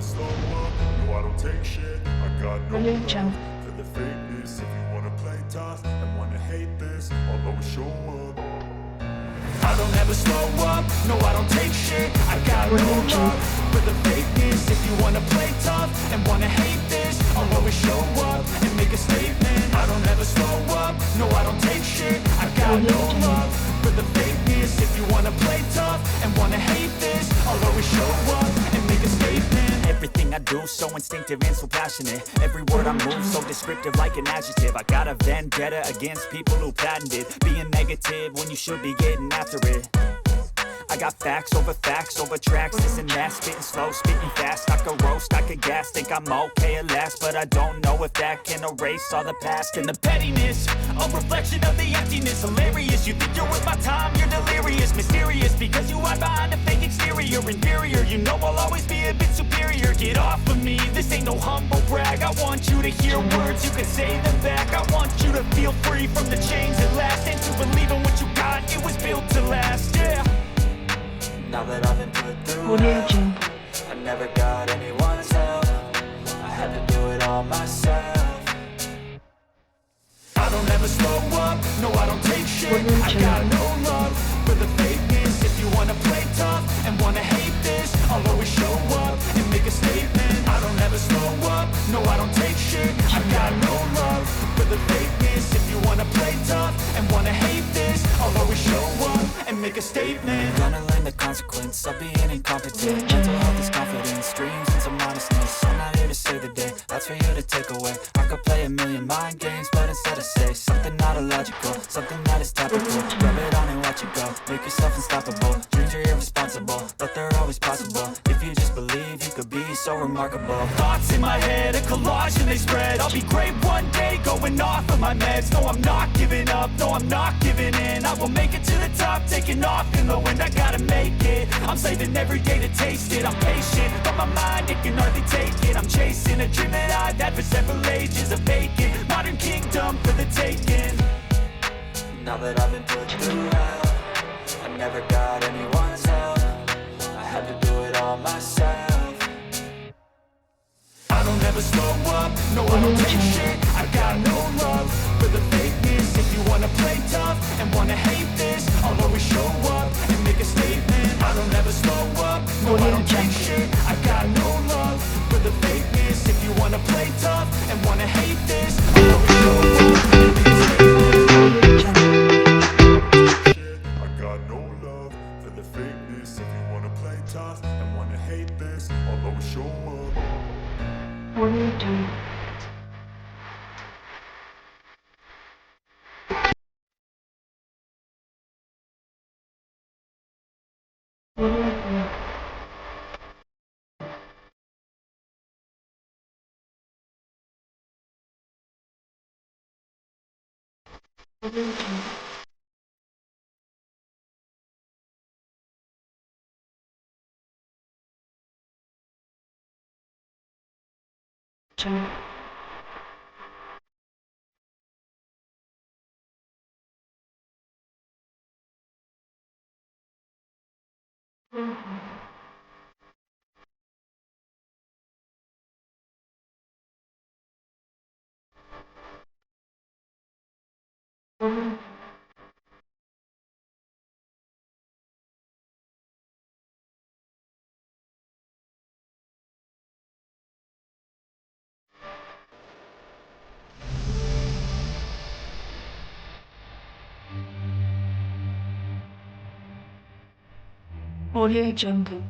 slow up, no I don't take shit. I got no Religion. love for the fakeness. If you wanna play tough and wanna hate this, I'll always show up. I don't ever slow up, no I don't take shit. I got no love for the fakeness. If you wanna play tough and wanna hate this, I'll always show up and make a statement. I don't ever slow up, no I don't take shit. I got no love for the fakeness. If you wanna play tough and wanna hate this, I'll always show up and make a statement. Everything I do so instinctive and so passionate. Every word I move so descriptive like an adjective. I got a vendetta against people who patented being negative when you should be getting after it. I got facts over tracks, this and that. Spitting slow, spitting fast. I could roast, I could gas. Think I'm okay at last, but I don't know if that can erase all the past. And the pettiness, a reflection of the emptiness. Hilarious, you think you're worth my time, you're delirious. Mysterious, because you hide behind a fake exterior. Inferior, you know I'll always be a bit superior. Get off of me, this ain't no humble brag. I want you to hear words, you can say them back. I want you to feel free from the chains at last, and to believe in what you got, it was built to last, yeah. Now that I've been put through Religion. hell, I never got anyone's help. I had to do it all myself. I don't ever slow up, no I don't take shit. I got no love for the fakeness. If you wanna play tough and wanna hate this, I'll always show up and make a statement. I don't ever slow up, no I don't take shit. I got no love for the fakeness. If you wanna play tough and wanna hate this, I'll always show up and make a statement. Gonna learn the consequence of being incompetent. Mental health is confidence, dreams and some honestness. I'm not here to save the day, that's for you to take away. I could play a million mind games, but instead I say something not illogical, something that is topical. Rub it on and watch it go, make yourself unstoppable. Dreams are irresponsible, but they're always possible. If you just believe, you could be so remarkable. Thoughts in my head, a collage and they spread. I'll be great one day, going off of my meds. No, I'm not giving up, no, I'm not giving in. I will make it to the top, taking off in the wind. I gotta make it, I'm saving every day to taste it. I'm patient, but my mind, it can hardly take it. I'm chasing a dream that I've had for several ages. A vacant, modern kingdom for the taking. Now that I've been put through hell, I never got anyone's help. I had to do it all myself. I don't ever slow up, no I don't take shit. I got no love for the fakeness. If you wanna play tough and wanna hate this, I'll always show up and make a statement. I don't ever slow up, no I don't take shit. I got no love for the fakeness. If you wanna play tough and wanna hate this, I'll always show up and make a statement. I got no love for the fakeness. If you wanna play tough and wanna hate this, I'll always show up. Religion. Religion. Religion. Audio Jungle.